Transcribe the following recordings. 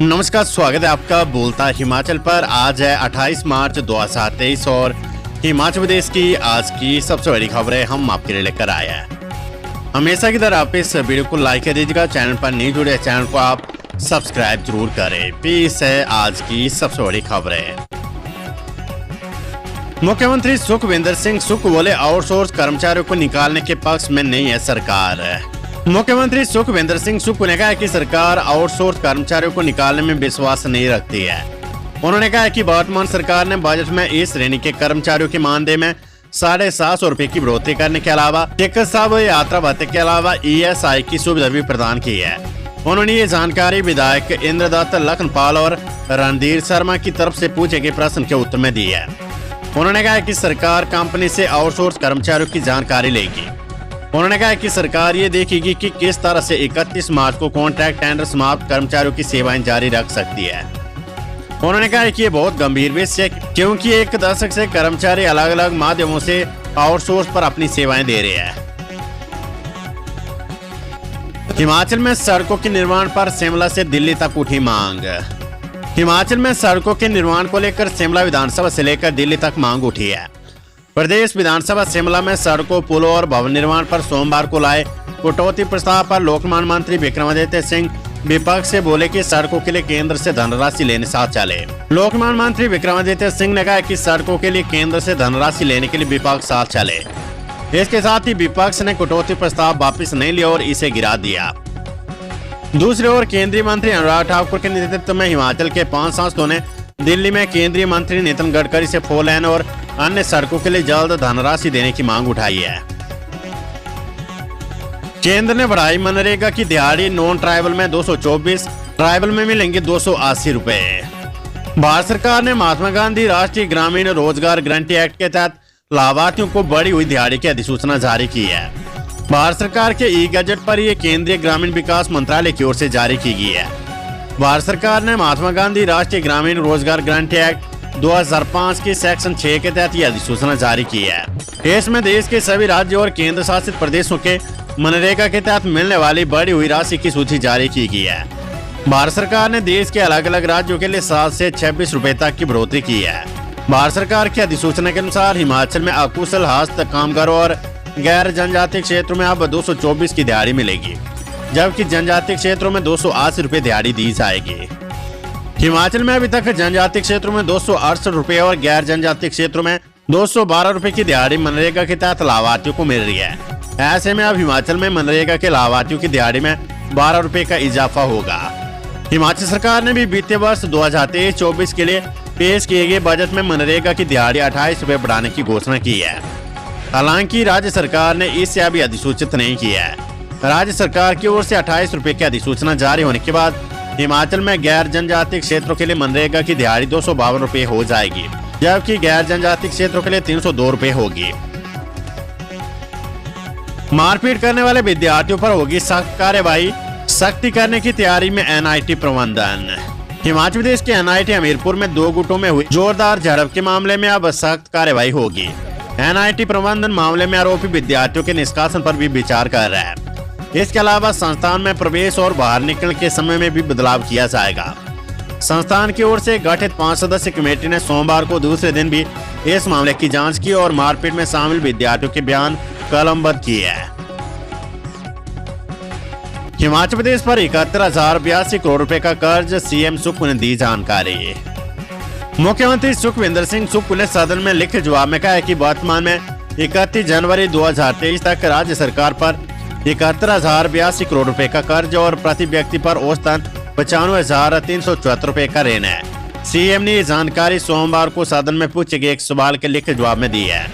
नमस्कार, स्वागत है आपका बोलता हिमाचल पर। आज है 28 मार्च 2023 और हिमाचल प्रदेश की आज की सबसे बड़ी खबरें हम आपके लिए लेकर आए हैं। हमेशा की तरह आप इस वीडियो को लाइक कर दीजिएगा। चैनल पर नहीं जुड़े चैनल को आप सब्सक्राइब जरूर करें। पेश है आज की सबसे बड़ी खबरें। मुख्यमंत्री सुखविंदर सिंह सुक्खू बोले, आउटसोर्स कर्मचारियों को निकालने के पक्ष में नहीं है सरकार। मुख्यमंत्री सुखविंदर सिंह सुक्खू ने कहा कि सरकार आउटसोर्स कर्मचारियों को निकालने में विश्वास नहीं रखती है। उन्होंने कहा कि वर्तमान सरकार ने बजट में इस श्रेणी के कर्मचारियों के मानदेय में 750 रुपए की बढ़ोतरी करने के अलावा चिकित्सा व यात्रा भत्ते के अलावा ESI की सुविधा भी प्रदान की है। उन्होंने ये जानकारी विधायक इंद्रदत्त लखनपाल और रणधीर शर्मा की तरफ से पूछे गए प्रश्न के उत्तर में दी है। उन्होंने कहा कि सरकार कंपनी से आउटसोर्स कर्मचारियों की जानकारी लेगी। उन्होंने कहा कि सरकार ये देखेगी कि किस तरह से 31 मार्च को कॉन्ट्रैक्ट टेंडर समाप्त कर्मचारियों की सेवाएं जारी रख सकती है। उन्होंने कहा कि ये बहुत गंभीर विषय है, क्योंकि एक दशक से कर्मचारी अलग अलग माध्यमों से आउटसोर्स पर अपनी सेवाएं दे रहे हैं। हिमाचल में सड़कों के निर्माण पर शिमला से दिल्ली तक उठी मांग। हिमाचल में सड़कों के निर्माण को लेकर शिमला विधानसभा से लेकर दिल्ली तक मांग उठी है। प्रदेश विधानसभा शिमला में सड़कों, पुलों और भवन निर्माण पर सोमवार को लाए कटौती प्रस्ताव पर लोकमान मंत्री विक्रमादित्य सिंह विपक्ष से बोले कि सड़कों के लिए केंद्र से धनराशि लेने साथ चले। लोकमान मंत्री विक्रमादित्य सिंह ने कहा कि सड़कों के लिए केंद्र से धनराशि लेने के लिए विपक्ष साथ चले। इसके साथ ही विपक्ष ने कटौती प्रस्ताव वापस नहीं लिया और इसे गिरा दिया। दूसरी ओर केंद्रीय मंत्री अनुराग ठाकुर के नेतृत्व में हिमाचल के 5 सांसदों ने दिल्ली में केंद्रीय मंत्री नितिन गडकरी से 4 लेन और अन्य सड़कों के लिए जल्द धनराशि देने की मांग उठाई है। केंद्र ने बढ़ाई मनरेगा की दिहाड़ी, नॉन ट्राइबल में 224, ट्राइबल में मिलेंगे 280 रुपए। भारत सरकार ने महात्मा गांधी राष्ट्रीय ग्रामीण रोजगार गारंटी एक्ट के तहत लाभार्थियों को बढ़ी हुई दिहाड़ी की अधिसूचना जारी की है। भारत सरकार के ई-गजट पर यह केंद्रीय ग्रामीण विकास मंत्रालय की ओर से जारी की गई है। भारत सरकार ने महात्मा गांधी राष्ट्रीय ग्रामीण रोजगार गारंटी एक्ट 2005 के सेक्शन 6 के तहत यह अधिसूचना जारी की है। इसमें देश के सभी राज्यों और केंद्र शासित प्रदेशों के मनरेगा के तहत मिलने वाली बढ़ी हुई राशि की सूची जारी की गई है। भारत सरकार ने देश के अलग अलग राज्यों के लिए 7 से 26 रुपए तक की बढ़ोतरी की है। भारत सरकार की अधिसूचना के अनुसार हिमाचल में अकुशल हस्त कामगारों और गैर जनजातीय क्षेत्रों में अब 224 की दिहाड़ी मिलेगी, जबकि जनजातीय क्षेत्रों में 280 रुपए दिहाड़ी दी जाएगी। हिमाचल में अभी तक जनजातीय क्षेत्रों में 268 रुपए और गैर जनजातीय क्षेत्रों में 212 रुपए की दिहाड़ी मनरेगा के तहत लाभार्थियों को मिल रही है। ऐसे में अब हिमाचल में मनरेगा के लाभार्थियों की दिहाड़ी में 12 रुपए का इजाफा होगा। हिमाचल सरकार ने भी वित्तीय वर्ष 2023-24 के लिए पेश किए गए बजट में मनरेगा की दिहाड़ी 28 रुपए बढ़ाने की घोषणा की है। हालांकि राज्य सरकार ने इसे अभी अधिसूचित नहीं किया है। राज्य सरकार की ओर से 28 रुपए की अधिसूचना जारी होने के बाद हिमाचल में गैर जनजातीय क्षेत्रों के लिए मनरेगा की दिहाड़ी 252 रुपए हो जाएगी, जबकि गैर जनजातीय क्षेत्रों के लिए 302 रुपए होगी। मारपीट करने वाले विद्यार्थियों पर होगी सख्त कार्यवाही, सख्ती करने की तैयारी में NIT प्रबंधन। हिमाचल प्रदेश के NIT हमीरपुर में 2 गुटों में हुई जोरदार झड़प के मामले में अब सख्त कार्यवाही होगी। NIT प्रबंधन मामले में आरोपी विद्यार्थियों के निष्कासन पर भी विचार कर रहा है। इसके अलावा संस्थान में प्रवेश और बाहर निकलने के समय में भी बदलाव किया जाएगा। संस्थान की ओर से गठित 5 सदस्यीय कमेटी ने सोमवार को दूसरे दिन भी इस मामले की जांच की और मारपीट में शामिल विद्यार्थियों के बयान कलमबद्ध किए हैं। हिमाचल प्रदेश पर 71,082 करोड़ रुपए का कर्ज, CM सुक्खू ने दी जानकारी। मुख्यमंत्री सुखविंदर सिंह सुक्खू ने सदन में लिखित जवाब में कहा है कि वर्तमान में 31 जनवरी 2023 तक राज्य सरकार पर 71,082 करोड़ रुपए का कर्ज और प्रति व्यक्ति पर औसतन 95,374 रुपए का ऋण है। CM ने ये जानकारी सोमवार को सदन में पूछे गए एक सवाल के लिखित जवाब में दी है।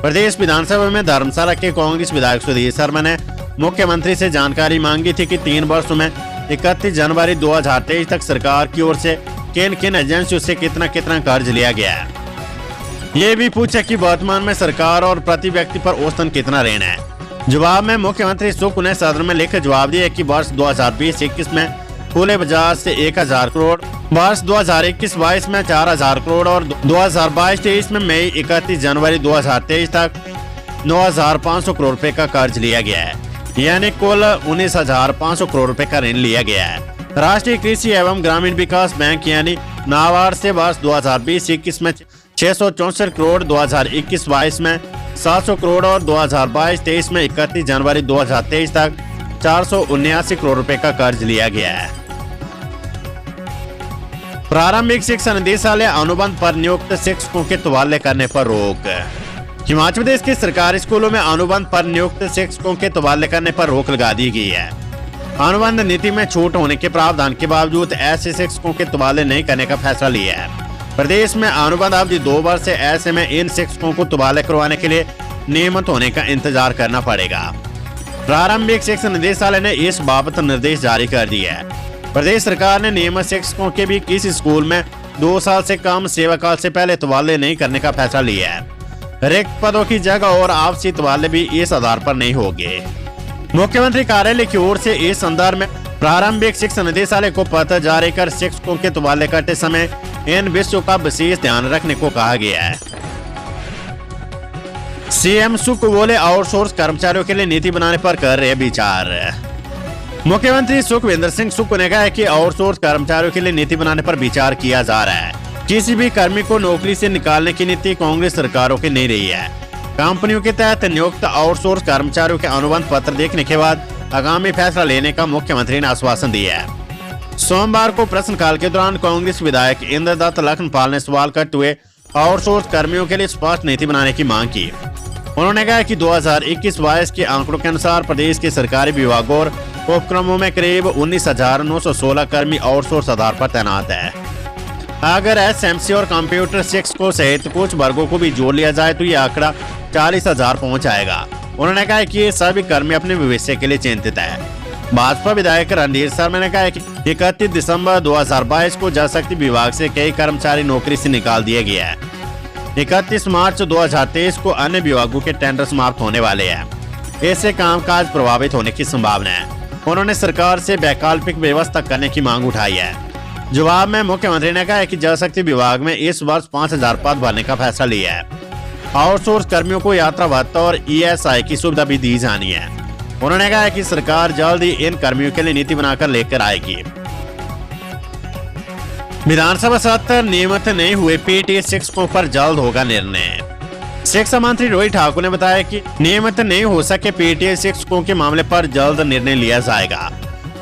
प्रदेश विधानसभा में धर्मशाला के कांग्रेस विधायक सुधीर शर्मा ने मुख्यमंत्री से जानकारी मांगी थी कि 3 वर्षों में 31 जनवरी 2023 तक सरकार की ओर से किन किन एजेंसियों से कितना कितना कर्ज लिया गया है। ये भी पूछा कि वर्तमान में सरकार और प्रति व्यक्ति पर औसतन कितना ऋण है। जवाब में मुख्यमंत्री सुक्खू ने सदन में लिखित जवाब दिया कि वर्ष 2020-21 में खुले बाजार से 1,000 करोड़, वर्ष 2021-22 में 4,000 करोड़ और 2022-23 में मई 31 जनवरी 2023 तक 9,500 करोड़ रुपए का कर्ज लिया गया है, यानी कुल 19,500 करोड़ रुपए का ऋण लिया गया है। राष्ट्रीय कृषि एवं ग्रामीण विकास बैंक यानी नाबार्ड से वर्ष 2020-21 में 664 करोड़, 2021-22 में 700 करोड़ और 2022-23 में 31 जनवरी 2023 तक 479 करोड़ रुपए का कर्ज लिया गया है। प्रारंभिक शिक्षा निदेशालय अनुबंध पर नियुक्त शिक्षकों के तबादले करने पर रोक। हिमाचल प्रदेश के सरकारी स्कूलों में अनुबंध पर नियुक्त शिक्षकों के तबादले करने पर रोक लगा दी गई है। अनुबंध नीति में छूट होने के प्रावधान के बावजूद ऐसे शिक्षकों के तबादले नहीं करने का फैसला लिया है। प्रदेश में अनुबंध अवधि 2 वर्ष है, ऐसे में इन शिक्षकों को तबादले करवाने के लिए नियमित होने का इंतजार करना पड़ेगा। प्रारंभिक शिक्षा निदेशालय ने इस बाबत निर्देश जारी कर दिए है। प्रदेश सरकार ने नियमित शिक्षकों के भी किसी स्कूल में 2 साल से कम सेवाकाल से पहले तबादले नहीं करने का फैसला लिया है। रिक्त पदों की जगह और आपसी तबादले भी इस आधार पर नहीं होंगे। मुख्यमंत्री कार्यालय की ओर से इस संदर्भ में प्रारंभिक शिक्षा निदेशालय को पत्र जारी कर शिक्षकों के तबादले करते समय इन विषयों का विशेष ध्यान रखने को कहा गया है। सीएम सुख बोले आउटसोर्स कर्मचारियों के लिए नीति बनाने पर कर रहे विचार। मुख्यमंत्री सुखविंदर सिंह सुक्खू ने कहा है कि आउटसोर्स कर्मचारियों के लिए नीति बनाने पर विचार किया जा रहा है। किसी भी कर्मी को नौकरी से निकालने की नीति कांग्रेस सरकारों की नहीं रही है। कंपनियों के तहत नियुक्त आउटसोर्स कर्मचारियों के अनुबंध पत्र देखने के बाद आगामी फैसला लेने का मुख्यमंत्री ने आश्वासन दिया है। सोमवार को प्रश्नकाल के दौरान कांग्रेस विधायक इंद्रदत्त लखनपाल ने सवाल करते हुए आउटसोर्स कर्मियों के लिए स्पष्ट नीति बनाने की मांग की। उन्होंने कहा कि 2021-22 के आंकड़ों के अनुसार प्रदेश के सरकारी विभागों और उपक्रमों में करीब 19,916 कर्मी आउटसोर्स आधार पर तैनात है। अगर एसएमसी और कंप्यूटर शिक्षकों सहित कुछ वर्गों को भी जोड़ लिया जाए तो ये आंकड़ा 40,000 पहुंच जाएगा। उन्होंने कहा कि ये सभी कर्मी अपने भविष्य के लिए चिंतित है। भाजपा विधायक रणधीर शर्मा ने कहा कि 31 दिसंबर 2022 को जल शक्ति विभाग से कई कर्मचारी नौकरी से निकाल दिए गए हैं। 31 मार्च 2023 को अन्य विभागों के टेंडर समाप्त होने वाले हैं। इससे कामकाज प्रभावित होने की संभावना है। उन्होंने सरकार से वैकल्पिक व्यवस्था करने की मांग उठाई है। जवाब में मुख्यमंत्री ने कहा कि जल शक्ति विभाग में इस वर्ष 5,000 पद भरने का फैसला लिया है। आउटसोर्स कर्मियों को यात्रा भत्ता और ईएसआई की सुविधा भी दी जानी है। उन्होंने कहा कि सरकार जल्द ही इन कर्मियों के लिए नीति बनाकर लेकर आएगी। विधानसभा सत्र नियमित नहीं हुए पीटीए शिक्षकों पर जल्द होगा निर्णय। शिक्षा मंत्री रोहित ठाकुर ने बताया कि नियमित नहीं हो सके पीटीए शिक्षकों के मामले पर जल्द निर्णय लिया जाएगा।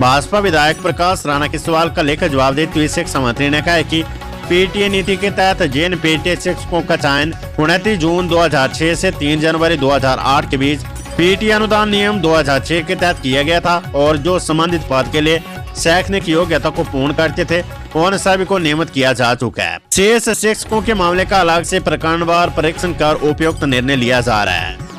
भाजपा विधायक प्रकाश राणा के सवाल का लेकर जवाब देते हुए शिक्षा मंत्री ने कहा कि पीटीए नीति के तहत जिन पीटीए शिक्षकों का चयन 29 जून 2006 से 3 जनवरी 2008 के बीच पीटीए अनुदान नियम 2006 के तहत किया गया था और जो संबंधित पद के लिए शैक्षणिक योग्यता को पूर्ण करते थे उन सभी को नियमित किया जा चुका है। शेष शिक्षकों के मामले का अलग से प्रकरणवार परीक्षण कर उपयुक्त निर्णय लिया जा रहा है।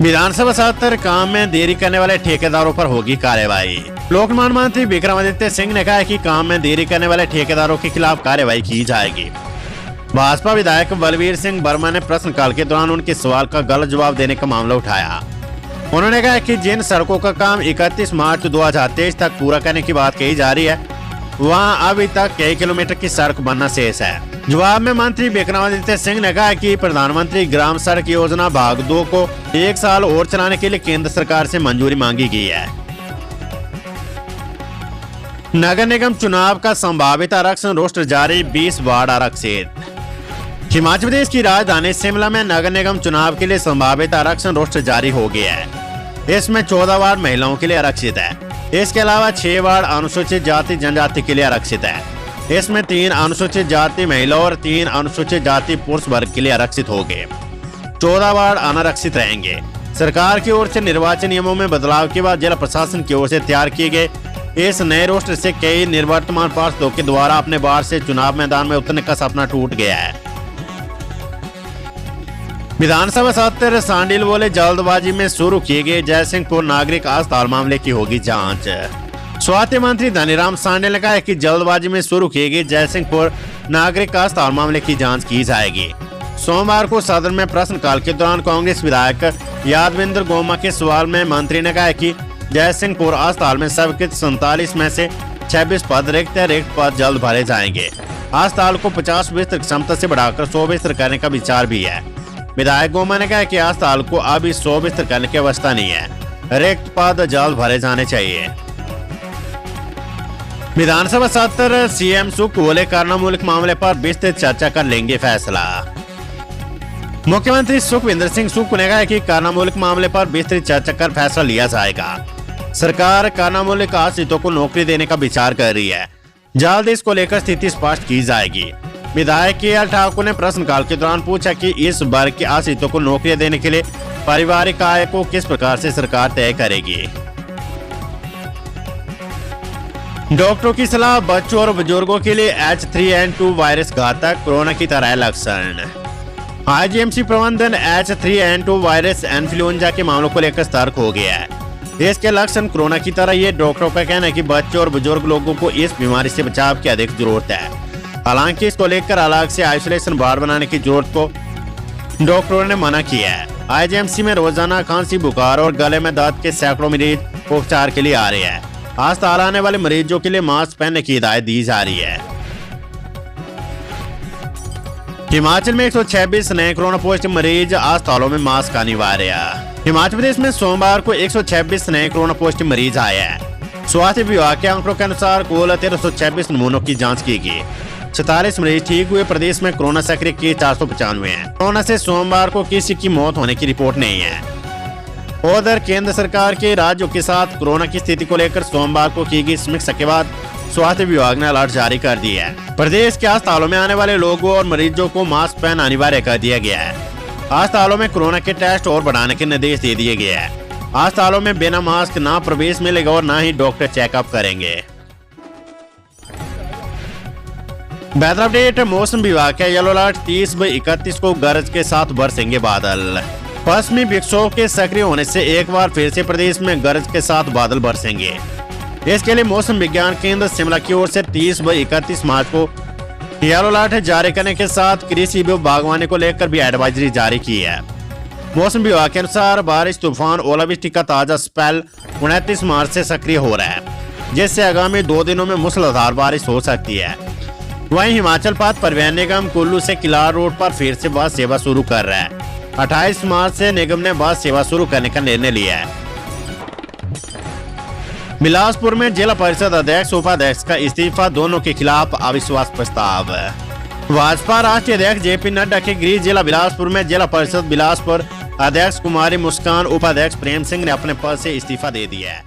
विधानसभा सत्र काम में देरी करने वाले ठेकेदारों पर होगी कार्रवाई। लोक निर्माण मंत्री विक्रमादित्य सिंह ने कहा है कि काम में देरी करने वाले ठेकेदारों के खिलाफ कार्रवाई की जाएगी। भाजपा विधायक बलवीर सिंह वर्मा ने प्रश्नकाल के दौरान उनके सवाल का गलत जवाब देने का मामला उठाया। उन्होंने कहा कि जिन सड़कों का काम 31 मार्च 2023 तक पूरा करने की बात कही जा रही है वहां अभी तक कई किलोमीटर की सड़क बनना शेष है। जवाब में मंत्री विक्रमादित्य सिंह ने कहा कि प्रधानमंत्री ग्राम सड़क योजना भाग 2 को 1 साल और चलाने के लिए केंद्र सरकार से मंजूरी मांगी गई है। नगर निगम चुनाव का संभावित आरक्षण रोस्टर जारी, 20 वार्ड आरक्षित। हिमाचल प्रदेश की राजधानी शिमला में नगर निगम चुनाव के लिए संभावित आरक्षण रोस्टर जारी हो गया है। इसमें 14 वार्ड महिलाओं के लिए आरक्षित है। इसके अलावा 6 वार्ड अनुसूचित जाति जनजाति के लिए आरक्षित है। इसमें 3 अनुसूचित जाति महिला और 3 अनुसूचित जाति पुरुष वर्ग के लिए आरक्षित होंगे। 14 वार्ड अनारक्षित रहेंगे। सरकार की ओर से निर्वाचन नियमों में बदलाव के बाद जिला प्रशासन की ओर से तैयार किए गए इस नए रोस्टर से कई निवर्तमान पार्षदों के द्वारा अपने वार्ड से चुनाव मैदान में उतरने का सपना टूट गया है। विधानसभा सत्र सांडिल बोले, जल्दबाजी में शुरू किए गए जयसिंहपुर नागरिक अस्पताल मामले की होगी जांच। स्वास्थ्य मंत्री धनीराम सांडिल ने कहा है कि जल्दबाजी में शुरू किए गए जयसिंहपुर नागरिक अस्पताल मामले की जांच की जाएगी। सोमवार को सदन में प्रश्नकाल के दौरान कांग्रेस विधायक यादविंद्र गोमा के सवाल में मंत्री ने कहा कि जयसिंहपुर अस्पताल में स्वीकृत 47 में से 26 पद रिक्त है। रिक्त पद जल्द भरे जाएंगे। अस्पताल को 50 बिस्तर क्षमता से बढ़ाकर 100 बिस्तर करने का विचार भी है। विधायक गोमा ने कहा कि अस्पताल को अभी 100 बिस्तर करने की अवस्था नहीं है। रिक्त पद जल्द भरे जाने चाहिए। विधानसभा सत्र सीएम सुख बोले कर्णामूलक मामले पर विस्तृत चर्चा कर लेंगे फैसला। मुख्यमंत्री सुखविंदर सिंह सुक्खू ने कहा है कि कर्णामूलक मामले पर विस्तृत चर्चा कर फैसला लिया जाएगा। सरकार कर्णामूलक आश्रितों को नौकरी देने का विचार कर रही है। जल्द इसको लेकर स्थिति स्पष्ट की जाएगी। विधायक के.एल. ठाकुर ने प्रश्नकाल के दौरान पूछा कि इस वर्ग के आश्रितों को नौकरियां देने के लिए पारिवारिक आय को किस प्रकार से सरकार तय करेगी। डॉक्टरों की सलाह, बच्चों और बुजुर्गों के लिए H3N2 वायरस घातक, कोरोना की तरह लक्षण। आईजीएमसी प्रबंधन H3N2 वायरस इन्फ्लुएंजा के मामलों को लेकर सतर्क हो गया है। इसके लक्षण कोरोना की तरह ये डॉक्टरों का कहना है कि बच्चों और बुजुर्ग लोगों को इस बीमारी से बचाव की अधिक जरूरत है। हालांकि इसको लेकर अलग से आइसोलेशन वार्ड बनाने की जरूरत को डॉक्टरों ने मना किया है। आईजीएमसी में रोजाना खांसी, बुखार और गले में दर्द के सैकड़ों मरीज उपचार के लिए आ रहे हैं। अस्पताल आने वाले मरीजों के लिए मास्क पहनने की हिदायत दी जा रही है। हिमाचल में 126 नए कोरोना पॉजिटिव मरीज, अस्पतालों में मास्क अनिवार्य। हिमाचल प्रदेश में सोमवार को 126 नए कोरोना पॉजिटिव मरीज आए हैं। स्वास्थ्य विभाग के आंकड़ों के अनुसार कुल 1326 नमूनों की जांच की गई। 47 मरीज ठीक हुए। प्रदेश में कोरोना सक्रिय केस 495 हैं। कोरोना से सोमवार को किसी की मौत होने की रिपोर्ट नहीं है। उधर केंद्र सरकार के राज्यों के साथ कोरोना की स्थिति को लेकर सोमवार को की गई समीक्षा के बाद स्वास्थ्य विभाग ने अलर्ट जारी कर दिया है। प्रदेश के अस्पतालों में आने वाले लोगों और मरीजों को मास्क पहनना अनिवार्य कर दिया गया है। अस्पतालों में कोरोना के टेस्ट और बढ़ाने के निर्देश दे दिए गए हैं। अस्पतालों में बिना मास्क ना प्रवेश मिलेगा और ना ही डॉक्टर चेकअप करेंगे। वेदर अपडेट, मौसम विभाग का येलो अलर्ट, 30/31 को गरज के साथ बरसेंगे बादल। पश्चिमी विक्षोभ के सक्रिय होने से एक बार फिर से प्रदेश में गरज के साथ बादल बरसेंगे। इसके लिए मौसम विज्ञान केंद्र शिमला की ओर से 30/31 मार्च को येलो अलर्ट जारी करने के साथ कृषि व बागवानी को लेकर भी एडवाइजरी जारी की है। मौसम विभाग के अनुसार बारिश, तूफान, ओलावृष्टि का ताजा स्पेल 29 मार्च से सक्रिय हो रहा है, जिससे आगामी 2 दिनों में मूसलाधार बारिश हो सकती है। वहीं हिमाचल पथ परिवहन निगम कुल्लू से किलार रोड पर फिर से बस सेवा शुरू कर रहा है। 28 मार्च से निगम ने बस सेवा शुरू करने का निर्णय लिया है। बिलासपुर में जिला परिषद अध्यक्ष, उपाध्यक्ष का इस्तीफा, दोनों के खिलाफ अविश्वास प्रस्ताव। भाजपा राष्ट्रीय अध्यक्ष जेपी नड्डा के गृह जिला बिलासपुर में जिला परिषद बिलासपुर अध्यक्ष कुमारी मुस्कान, उपाध्यक्ष प्रेम सिंह ने अपने पद से इस्तीफा दे दिया है।